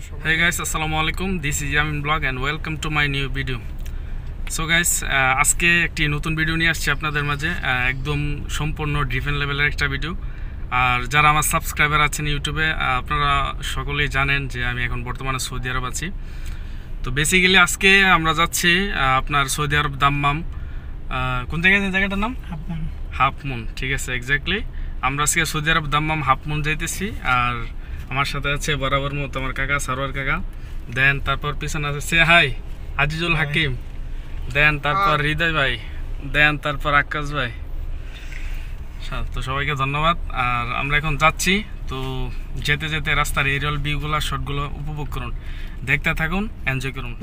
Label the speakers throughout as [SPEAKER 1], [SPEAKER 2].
[SPEAKER 1] Hey guys, assalamu alaikum. This is Yamin Blog and welcome to my new video. So guys, আজকে একটি নতুন video নিয়ে আসছি আপনাদের মাঝে, একদম সম্পূর্ণ ডিফারেন্ট লেভেলের একটা ভিডিও। আর যারা আমার সাবস্ক্রাইবার আছেন ইউটিউবে, আপনারা সকলেই জানেন যে আমি এখন বর্তমানে সৌদি আরব আছি। তো বেসিক্যালি আজকে আমরা যাচ্ছি আপনার সৌদি আরব দাম্মাম। কোন জায়গাটার নাম? Half moon. ঠিক আছে, এক্স্যাক্টলি আমরা আজকে সৌদি আরব দাম্মাম হাফ মুন যাইতেছি। আর আমার সাথে আছে বরাবর মতো আমার কাকা সারোয়ার কাকা, দেন তারপর পিছনে আছে সে হাই আজিজুল হাকিম, দেন তারপর হৃদয় ভাই, দেন তারপর আকাশ ভাই। তো সবাইকে ধন্যবাদ। আর আমরা এখন যাচ্ছি, তো যেতে যেতে রাস্তার এরিয়াল ভিউগুলো শটগুলো উপভোগ করুন, দেখতে থাকুন, এনজয় করুন।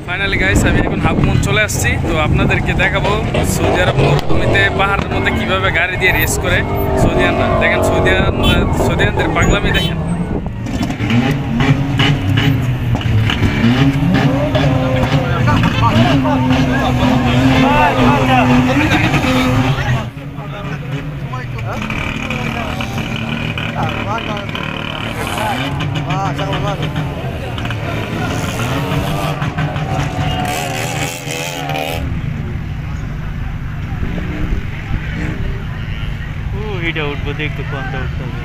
[SPEAKER 1] ফাইনালি গাইস, আমি এখন হাফ মুন চলে আসছি। তো আপনাদেরকে দেখাবো সৌদি আরব মরুভূমিতে পাহাড়ের মধ্যে কিভাবে গাড়ি দিয়ে রেস করে সৌদিয়ানরা। দেখেন সৌদিয়ানদের পাগলামি দেখেন।
[SPEAKER 2] এটা উঠবো, দেখতে কোনটা উঠতে হবে।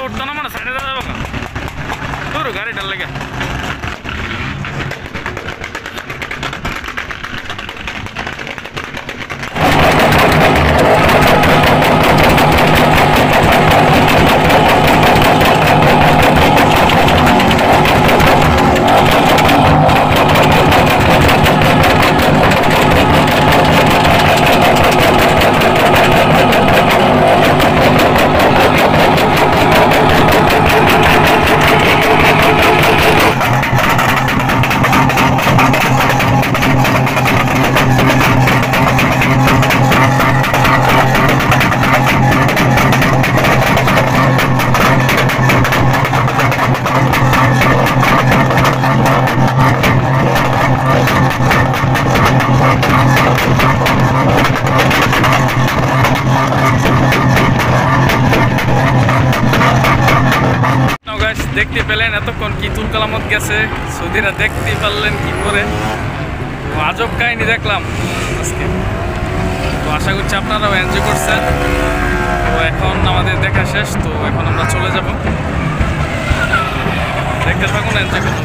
[SPEAKER 2] উঠতো না মানে সাইডে যাবো তোর গাড়িটার লেগে। দেখতে পেলেন এতক্ষণ কি তুলকালামত গেছে, সৌদিরা দেখতে পারলেন কি করে। আজব কাহিনী দেখলাম আজকে। তো আশা করছি আপনারাও এনজয় করছেন। তো এখন আমাদের দেখা শেষ, তো এখন আমরা চলে যাব। দেখতে থাকুন, এনজয় করুন।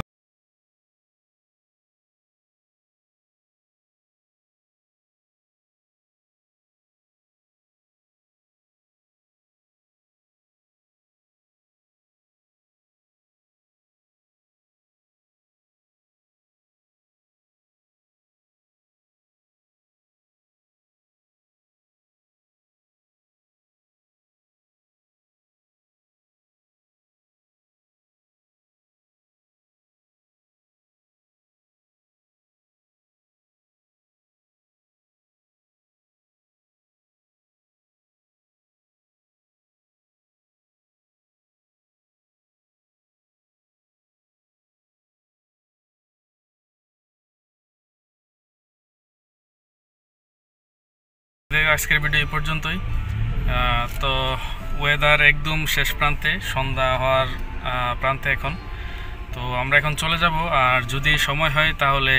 [SPEAKER 1] আমাদের আজকের ভিডিও এই পর্যন্তই। তো ওয়েদার একদম শেষ প্রান্তে, সন্ধ্যা হওয়ার প্রান্তে এখন। তো আমরা এখন চলে যাব, আর যদি সময় হয় তাহলে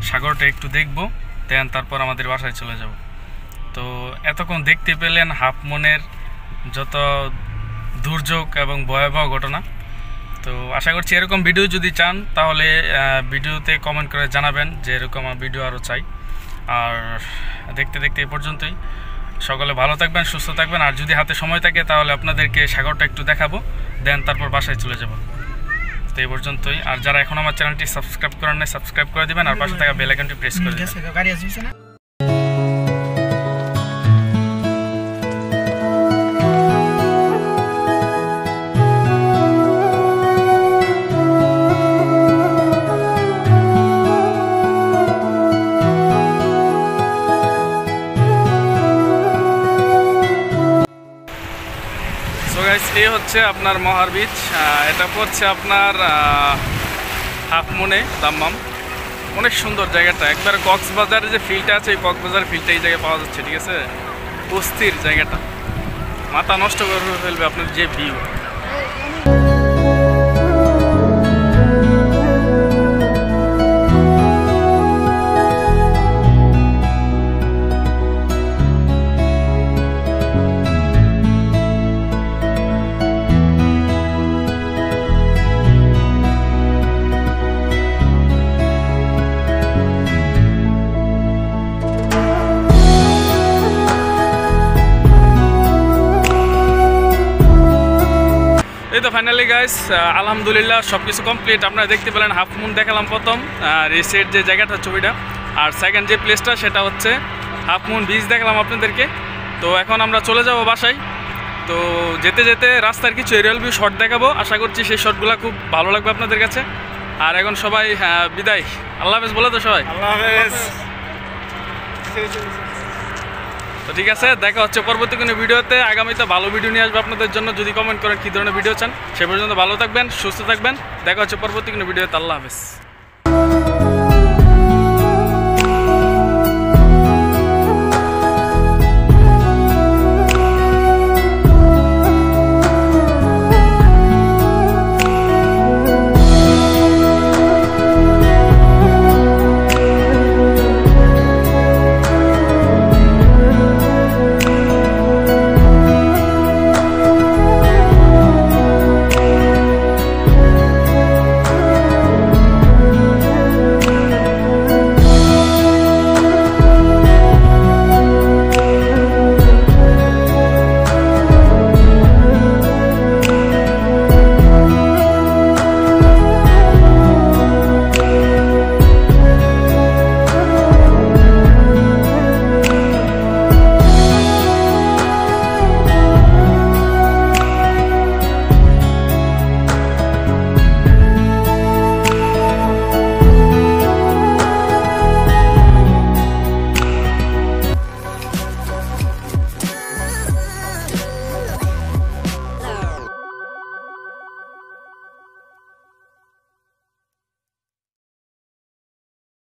[SPEAKER 1] সাগরটা একটু দেখব, দেন তারপর আমাদের বাসায় চলে যাব। তো এতক্ষণ দেখতে পেলেন হাফ মুনের যত দুর্যোগ এবং ভয়াবহ ঘটনা। তো আশা করছি এরকম ভিডিও যদি চান তাহলে ভিডিওতে কমেন্ট করে জানাবেন যে এরকম ভিডিও আরও চাই। আর দেখতে দেখতে এই পর্যন্তই। সকলে ভালো থাকবেন, সুস্থ থাকবেন। আর যদি হাতে সময় থাকে তাহলে আপনাদেরকে সাগরটা একটু দেখাবো, দেন তারপর বাসায় চলে যাব। তো এই পর্যন্তই। আর যারা এখন আমার চ্যানেলটি সাবস্ক্রাইব করেন নাই, সাবস্ক্রাইব করে দিবেন, আর পাশে থাকা বেল আইকনটি প্রেস করে দিবেন। এই হচ্ছে আপনার মহার বিচ, এটা পড়ছে আপনার হাফ মুনে দাম্মাম। অনেক সুন্দর জায়গাটা, একবার কক্সবাজারে যে ফিলটা আছে এই কক্সবাজার ফিলটা এই জায়গায় পাওয়া যাচ্ছে, ঠিক আছে। অস্থির জায়গাটা, মাথা নষ্ট করে ফেলবে আপনার যে ভিউ। এই তো ফাইনালি গাইস, আলহামদুলিল্লাহ সব কিছু কমপ্লিট। আপনারা দেখতে পেলেন হাফ মুন দেখালাম প্রথম, আর এই সেট যে জায়গাটা ছবিটা, আর সেকেন্ড যে প্লেসটা সেটা হচ্ছে হাফ মুন বিচ দেখালাম আপনাদেরকে। তো এখন আমরা চলে যাব বাসায়। তো যেতে যেতে রাস্তার কিছু এরিয়াল ভিউ শট দেখাবো, আশা করছি সেই শটগুলো খুব ভালো লাগবে আপনাদের কাছে। আর এখন সবাই বিদায়, আল্লাহ হাফেজ বলে তো সবাই
[SPEAKER 2] আল্লাহ হাফেজ।
[SPEAKER 1] তো ঠিক আছে, দেখা হচ্ছে পরবর্তী কোনো ভিডিওতে। আগামীতে ভালো ভিডিও নিয়ে আসবো আপনাদের জন্য, যদি কমেন্ট করেন কী ধরনের ভিডিও চান। সে পর্যন্ত ভালো থাকবেন, সুস্থ থাকবেন, দেখা হচ্ছে পরবর্তী কোনো ভিডিওতে। আল্লাহ হাফেজ।